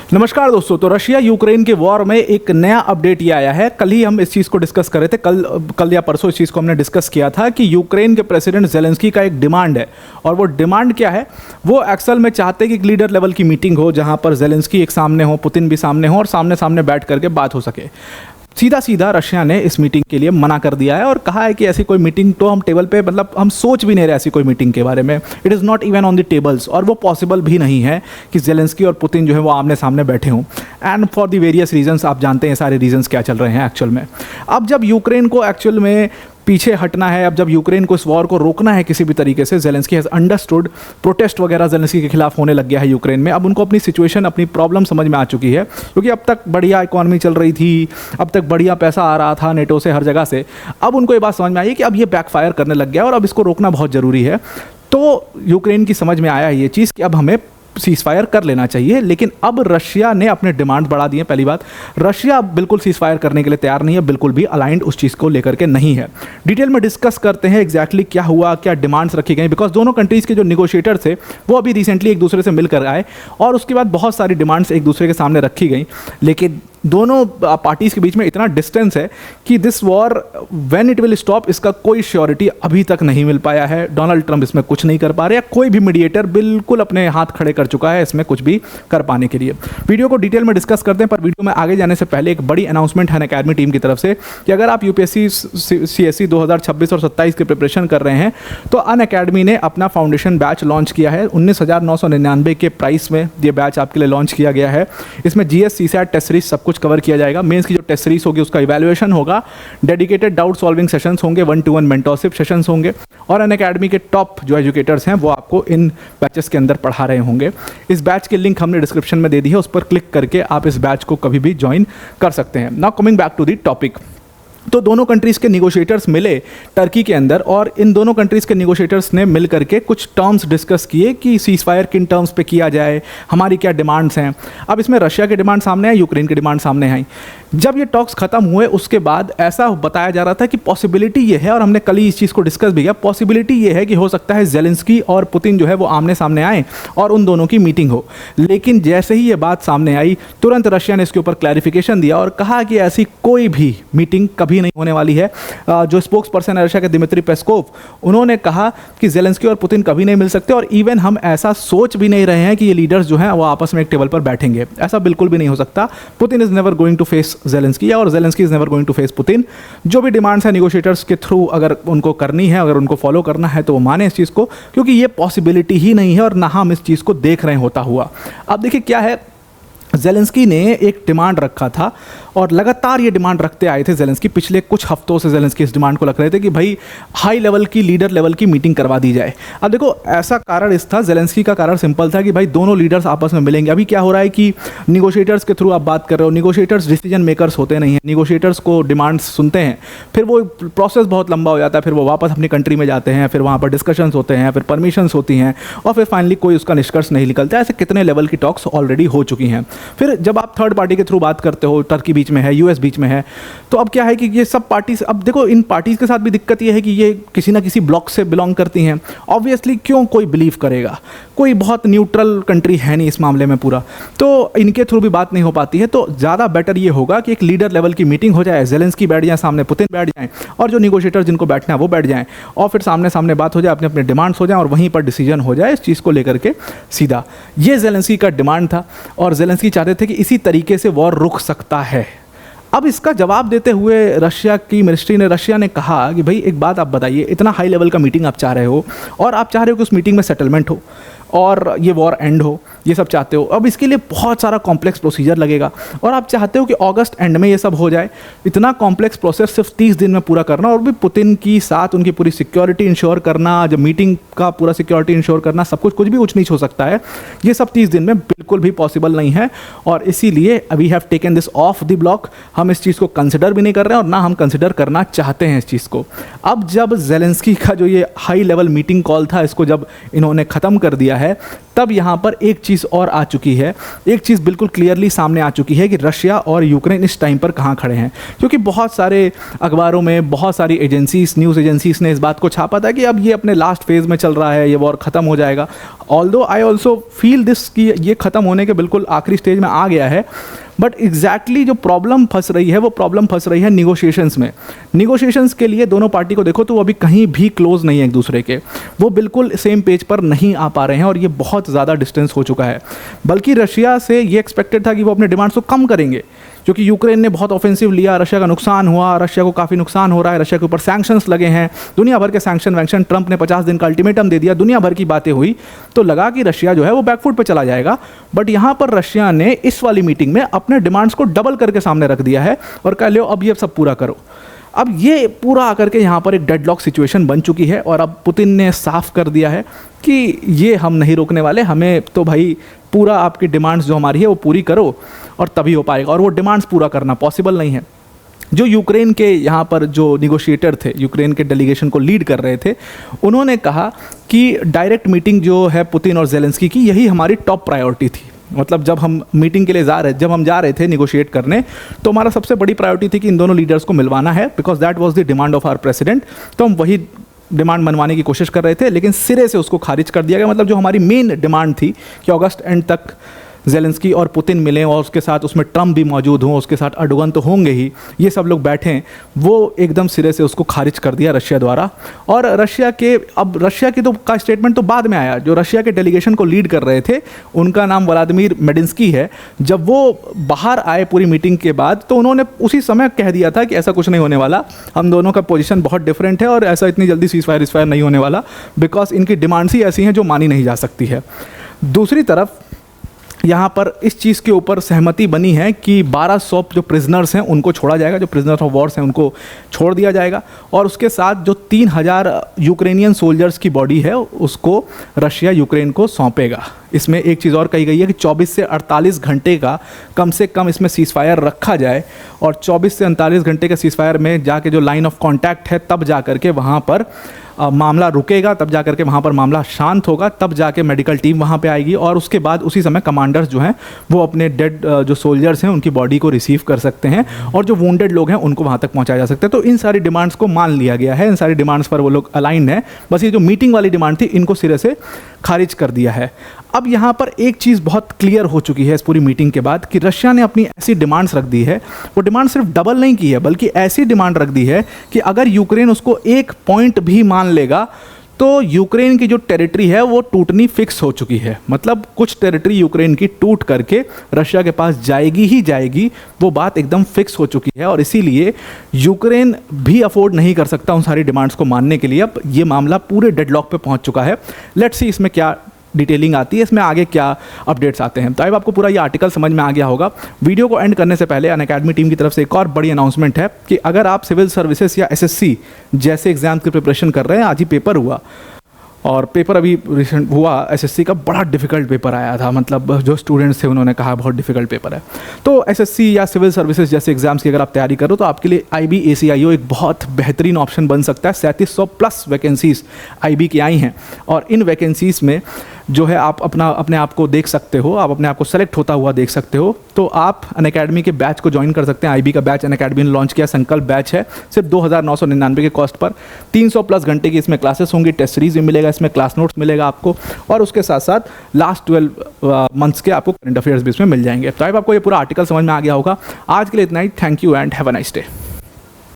नमस्कार दोस्तों। तो रशिया यूक्रेन के वॉर में एक नया अपडेट ये आया है। कल ही हम इस चीज़ को डिस्कस कर रहे थे, कल या परसों इस चीज़ को हमने डिस्कस किया था कि यूक्रेन के प्रेसिडेंट जेलेंस्की का एक डिमांड है। और वो डिमांड क्या है? वो एक्चुअल में चाहते हैं कि एक लीडर लेवल की मीटिंग हो जहाँ पर जेलेंस्की एक सामने हो, पुतिन भी सामने हो और सामने सामने बैठ करके बात हो सके। सीधा सीधा रशिया ने इस मीटिंग के लिए मना कर दिया है और कहा है कि ऐसी कोई मीटिंग तो हम टेबल पे मतलब हम सोच भी नहीं रहे ऐसी कोई मीटिंग के बारे में। It is not even on the tables और वो पॉसिबल भी नहीं है कि जेलेंस्की और पुतिन जो है वो आमने सामने बैठे हों। And for the various reasons, आप जानते हैं सारे रीजंस क्या चल रहे हैं एक्चुअल में। अब जब यूक्रेन को एक्चुअल में पीछे हटना है, अब जब यूक्रेन को इस वॉर को रोकना है किसी भी तरीके से, जेलेंस्की हैज़ अंडरस्टूड, प्रोटेस्ट वगैरह जेलेंस्की के खिलाफ होने लग गया है यूक्रेन में। अब उनको अपनी सिचुएशन, अपनी प्रॉब्लम समझ में आ चुकी है, क्योंकि अब तक बढ़िया इकॉनमी चल रही थी, अब तक बढ़िया पैसा आ रहा था नेटो से, हर जगह से। अब उनको ये बात समझ में आई कि अब ये बैकफायर करने लग गया और अब इसको रोकना बहुत ज़रूरी है। तो यूक्रेन की समझ में आया ये चीज़ कि अब हमें सीज फायर कर लेना चाहिए। लेकिन अब रशिया ने अपने डिमांड बढ़ा दिए। पहली बात, रशिया बिल्कुल सीज फायर करने के लिए तैयार नहीं है, बिल्कुल भी अलाइंड उस चीज़ को लेकर के नहीं है। डिटेल में डिस्कस करते हैं एग्जैक्टली क्या हुआ, क्या डिमांड्स रखी गई, बिकॉज दोनों कंट्रीज़ के जो निगोशिएटर थे वो अभी रिसेंटली एक दूसरे से मिलकर आए और उसके बाद बहुत सारी डिमांड्स एक दूसरे के सामने रखी गई। लेकिन दोनों पार्टीज़ के बीच में इतना डिस्टेंस है कि this war when it will stop, इसका कोई श्योरिटी अभी तक नहीं मिल पाया है। डोनाल्ड ट्रंप इसमें कुछ नहीं कर पा रहे, या कोई भी मीडिएटर बिल्कुल अपने हाथ खड़े कर चुका है इसमें कुछ भी कर पाने के लिए। वीडियो को डिटेल में डिस्कस करते हैं, पर वीडियो में आगे जाने से पहले एक बड़ी अनाउंसमेंट है अनअकैडमी टीम की तरफ से कि अगर आप यूपीएससी सीएससी 2026 और 27 की प्रिपरेशन कर रहे हैं तो अनअकैडमी ने अपना फाउंडेशन बैच लॉन्च किया है। 19,999 के प्राइस में ये बैच आपके लिए लॉन्च किया गया है। इसमें जीएस, सीसैट, टेस्ट सीरीज सब कुछ कवर किया जाएगा। मेंस की जो टेस्ट सीरीज होगी उसका इवैल्यूएशन होगा, डेडिकेटेड डाउट सॉल्विंग सेशंस होंगे, 1-to-1 मेंटरशिप सेशंस होंगे और अनअकैडमी के टॉप जो एजुकेटर्स हैं वो आपको इन बैचेस के अंदर पढ़ा रहे होंगे। इस बैच की लिंक हमने डिस्क्रिप्शन में दे दी है, उस पर क्लिक करके आप इस बैच को कभी भी ज्वाइन कर सकते हैं। Now coming back to the topic, तो दोनों कंट्रीज़ के निगोशिएटर्स मिले टर्की के अंदर और इन दोनों कंट्रीज़ के निगोशिएटर्स ने मिल करके कुछ टर्म्स डिस्कस किए कि सीज फायर किन टर्म्स पे किया जाए, हमारी क्या डिमांड्स हैं। अब इसमें रशिया की डिमांड सामने आई, यूक्रेन की डिमांड सामने आई। जब ये टॉक्स खत्म हुए उसके बाद ऐसा बताया जा रहा था कि पॉसिबिलिटी ये है, और हमने कल ही इस चीज़ को डिस्कस भी किया, पॉसिबिलिटी ये है कि हो सकता है जेलेंस्की और पुतिन जो है वो आमने सामने आए और उन दोनों की मीटिंग हो। लेकिन जैसे ही ये बात सामने आई तुरंत रशिया ने इसके ऊपर क्लैरिफिकेशन दिया और कहा कि ऐसी कोई भी मीटिंग कभी नहीं होने वाली है। जो स्पोक्स पर्सन है रशिया के दिमित्री पेस्कोव, उन्होंने कहा कि जेलेंस्की और पुतिन कभी नहीं मिल सकते और इवन हम ऐसा सोच भी नहीं रहे हैं कि ये लीडर्स जो हैं वो आपस में एक टेबल पर बैठेंगे। ऐसा बिल्कुल भी नहीं हो सकता। Putin is never going to face Zelensky और Zelensky is never going to face Putin. जो भी डिमांड्स है निगोशिएटर्स के थ्रू अगर उनको करनी है, अगर उनको फॉलो करना है तो वो माने इस चीज़ को, क्योंकि ये पॉसिबिलिटी ही नहीं है और ना हम इस चीज़ को देख रहे होता हुआ। अब देखिए क्या है, जेलेंस्की ने एक डिमांड रखा था और लगातार ये डिमांड रखते आए थे जेलेंस्की। पिछले कुछ हफ्तों से जेलेंस्की इस डिमांड को रख रहे थे कि भाई हाई लेवल की, लीडर लेवल की मीटिंग करवा दी जाए। अब देखो ऐसा कारण इस था, जेलेंस्की का कारण सिंपल था कि भाई दोनों लीडर्स आपस में मिलेंगे। अभी क्या हो रहा है कि निगोशिएटर्स के थ्रू आप बात कर रहे हो, निगोशिएटर्स डिसीजन मेकर्स होते नहीं हैं, निगोशिएटर्स को डिमांड्स सुनते हैं, फिर वो प्रोसेस बहुत लंबा हो जाता है, फिर वो वापस अपनी कंट्री में जाते हैं, फिर वहाँ पर डिस्कशंस होते हैं, फिर परमिशंस होती हैं और फिर फाइनली कोई उसका निष्कर्ष नहीं निकलता। ऐसे कितने लेवल की टॉक्स ऑलरेडी हो चुकी हैं। फिर जब आप थर्ड पार्टी के थ्रू बात करते हो, टर्की बीच में है, यूएस बीच में है, तो अब क्या है कि ये सब पार्टीज, अब देखो इन पार्टीज के साथ भी दिक्कत ये है कि ये किसी ना किसी ब्लॉक से बिलोंग करती हैं। ऑब्वियसली क्यों कोई बिलीव करेगा, कोई बहुत न्यूट्रल कंट्री है नहीं इस मामले में पूरा, तो इनके थ्रू भी बात नहीं हो पाती है। तो ज़्यादा बेटर ये होगा कि एक लीडर लेवल की मीटिंग हो जाए, जेलेंस्की बैठ जाए सामने, पुतिन बैठ जाएं और जो निगोशिएटर जिनको बैठना है वो बैठ जाएं और फिर सामने सामने बात हो जाए, अपने अपने डिमांड्स हो जाएं और वहीं पर डिसीजन हो जाए इस चीज़ को लेकर के सीधा। ये जेलेंस्की का डिमांड था और जेलेंस्की चाहते थे कि इसी तरीके से वॉर रुक सकता है। अब इसका जवाब देते हुए रशिया की मिनिस्ट्री ने, रशिया ने कहा कि भाई एक बात आप बताइए, इतना हाई लेवल का मीटिंग आप चाह रहे हो और आप चाह रहे हो कि उस मीटिंग में सेटलमेंट हो और ये वॉर एंड हो, ये सब चाहते हो। अब इसके लिए बहुत सारा कॉम्प्लेक्स प्रोसीजर लगेगा और आप चाहते हो कि अगस्त एंड में ये सब हो जाए। इतना कॉम्प्लेक्स प्रोसेस सिर्फ 30 दिन में पूरा करना और भी पुतिन की साथ उनकी पूरी सिक्योरिटी इंश्योर करना, जब मीटिंग का पूरा सिक्योरिटी इंश्योर करना, सब कुछ भी ऊंच नीच हो सकता है। ये सब 30 दिन में बिल्कुल भी पॉसिबल नहीं है और इसीलिए we have taken this off the block. हम इस चीज़ को कंसिडर भी नहीं कर रहे हैं और ना हम कंसिडर करना चाहते हैं इस चीज़ को। अब जब जेलेंस्की का जो ये हाई लेवल मीटिंग कॉल था, इसको जब इन्होंने ख़त्म कर दिया है, तब यहाँ पर एक चीज़ और आ चुकी है, एक चीज़ बिल्कुल क्लियरली सामने आ चुकी है कि रशिया और यूक्रेन इस टाइम पर कहाँ खड़े हैं। क्योंकि बहुत सारे अखबारों में, बहुत सारी एजेंसीज, न्यूज़ एजेंसीज ने इस बात को छापा था कि अब ये अपने लास्ट फेज़ में चल रहा है, ये वॉर ख़त्म हो जाएगा। Although I also feel this कि ये ख़त्म होने के बिल्कुल आखिरी स्टेज में आ गया है, बट एग्जैक्टली जो प्रॉब्लम फंस रही है वो प्रॉब्लम फंस रही है निगोशिएशंस में। निगोशिएशंस के लिए दोनों पार्टी को देखो तो वो अभी कहीं भी क्लोज नहीं है एक दूसरे के, वो बिल्कुल सेम पेज पर नहीं आ पा रहे हैं और ये बहुत ज़्यादा डिस्टेंस हो चुका है। बल्कि रशिया से ये एक्सपेक्टेड था कि वो अपने डिमांड्स को कम करेंगे, क्योंकि यूक्रेन ने बहुत ऑफेंसिव लिया, रशिया का नुकसान हुआ, रशिया को काफ़ी नुकसान हो रहा है, रशिया के ऊपर सैंक्शंस लगे हैं, दुनिया भर के सैंक्शन वैंक्शन, ट्रंप ने 50 दिन का अल्टीमेटम दे दिया, दुनिया भर की बातें हुई, तो लगा कि रशिया जो है वो बैकफुट पे चला जाएगा। बट यहाँ पर रशिया ने इस वाली मीटिंग में अपने डिमांड्स को डबल करके सामने रख दिया है और कह लो अब ये सब पूरा करो। अब ये पूरा आकर के यहाँ पर एक डेडलॉक सिचुएशन बन चुकी है और अब पुतिन ने साफ कर दिया है कि ये हम नहीं रोकने वाले, हमें तो भाई पूरा आपकी डिमांड्स जो हमारी है वो पूरी करो और तभी हो पाएगा। और वो डिमांड्स पूरा करना पॉसिबल नहीं है। जो यूक्रेन के यहाँ पर जो निगोशिएटर थे, यूक्रेन के डेलीगेशन को लीड कर रहे थे, उन्होंने कहा कि डायरेक्ट मीटिंग जो है पुतिन और जेलेंस्की की, यही हमारी टॉप प्रायोरिटी थी। मतलब जब हम मीटिंग के लिए जब हम जा रहे थे निगोशिएट करने, तो हमारा सबसे बड़ी प्रायोरिटी थी कि इन दोनों लीडर्स को मिलवाना है, because that was the demand of our president. तो हम वही डिमांड मनवाने की कोशिश कर रहे थे, लेकिन सिरे से उसको खारिज कर दिया गया। मतलब जो हमारी मेन डिमांड थी कि अगस्त एंड तक जेलेंस्की और पुतिन मिलें और उसके साथ उसमें ट्रम्प भी मौजूद हों, उसके साथ अर्डोगन तो होंगे ही, ये सब लोग बैठें, वो एकदम सिरे से उसको खारिज कर दिया रशिया द्वारा। और रशिया की तो का स्टेटमेंट तो बाद में आया। जो रशिया के डेलीगेशन को लीड कर रहे थे, उनका नाम व्लादिमीर मेडिंस्की है, जब वो बाहर आए पूरी मीटिंग के बाद, तो उन्होंने उसी समय कह दिया था कि ऐसा कुछ नहीं होने वाला, हम दोनों का पोजीशन बहुत डिफरेंट है और ऐसा इतनी जल्दी सीज़फायर नहीं होने वाला, बिकॉज इनकी डिमांड्स ही ऐसी हैं जो मानी नहीं जा सकती है। दूसरी तरफ यहाँ पर इस चीज़ के ऊपर सहमति बनी है कि 1200 जो प्रिजनर्स हैं उनको छोड़ा जाएगा, जो प्रिजनर्स ऑफ वॉर्स हैं उनको छोड़ दिया जाएगा, और उसके साथ जो 3000 यूक्रेनियन सोल्जर्स की बॉडी है उसको रशिया यूक्रेन को सौंपेगा। इसमें एक चीज़ और कही गई है कि 24 से 48 घंटे का कम से कम इसमें सीज़फायर रखा जाए, और 24 से 48 घंटे के सीज़फायर में जाके जो लाइन ऑफ कॉन्टैक्ट है तब जा करके वहाँ पर मामला रुकेगा, तब जा करके वहाँ पर मामला शांत होगा, तब जाके मेडिकल टीम वहाँ पे आएगी और उसके बाद उसी समय कमांडर्स जो हैं वो अपने डेड जो सोल्जर्स हैं उनकी बॉडी को रिसीव कर सकते हैं और जो वुंडेड लोग हैं उनको वहाँ तक पहुँचाया जा सकता है। तो इन सारी डिमांड्स को मान लिया गया है, इन सारी डिमांड्स पर वो लोग अलाइंड हैं। बस ये जो मीटिंग वाली डिमांड थी इनको सिरे से खारिज कर दिया है। अब यहाँ पर एक चीज़ बहुत क्लियर हो चुकी है इस पूरी मीटिंग के बाद कि रशिया ने अपनी ऐसी डिमांड्स रख दी है, वो डिमांड सिर्फ डबल नहीं की है बल्कि ऐसी डिमांड रख दी है कि अगर यूक्रेन उसको एक पॉइंट भी मान लेगा तो यूक्रेन की जो टेरिटरी है वो टूटनी फिक्स हो चुकी है। मतलब कुछ टेरिटरी यूक्रेन की टूट करके रशिया के पास जाएगी ही जाएगी, वो बात एकदम फिक्स हो चुकी है और इसीलिए यूक्रेन भी अफोर्ड नहीं कर सकता उन सारी डिमांड्स को मानने के लिए। अब ये मामला पूरे डेडलॉक पे पहुंच चुका है। लेट्स सी इसमें क्या डिटेलिंग आती है, इसमें आगे क्या अपडेट्स आते हैं। तो अब आपको पूरा ये आर्टिकल समझ में आ गया होगा। वीडियो को एंड करने से पहले अनअकैडमी टीम की तरफ से एक और बड़ी अनाउंसमेंट है कि अगर आप सिविल सर्विसेज या एसएससी जैसे एग्जाम की प्रिपरेशन कर रहे हैं, आज ही पेपर हुआ और पेपर अभी रिसेंट हुआ, एसएससी का बड़ा डिफिकल्ट पेपर आया था। मतलब जो स्टूडेंट्स थे उन्होंने कहा बहुत डिफिकल्ट पेपर है। तो एसएससी या सिविल सर्विसेज जैसे एग्जाम्स की अगर आप तैयारी करो तो आपके लिए आईबी ACIO एक बहुत बेहतरीन ऑप्शन बन सकता है। 3700 प्लस वैकेंसीज आईबी की आई हैं और इन वैकेंसीज में जो है आप अपने आप को देख सकते हो, आप अपने आप को सेलेक्ट होता हुआ देख सकते हो। तो आप अनअकैडमी के बैच को ज्वाइन कर सकते हैं। आईबी का बैच अनअकैडमी ने लॉन्च किया, संकल्प बैच है, सिर्फ 2999 के कॉस्ट पर। 300 प्लस घंटे की इसमें क्लासेस होंगी, टेस्ट सीरीज भी मिलेगा, इसमें क्लास नोट्स मिलेगा आपको और उसके साथ साथ लास्ट 12 मंथ्स के आपको करंट अफेयर्स भी इसमें मिल जाएंगे। तो अब आपको ये पूरा आर्टिकल समझ में आ गया होगा। आज के लिए इतना ही। Thank you and have a nice day.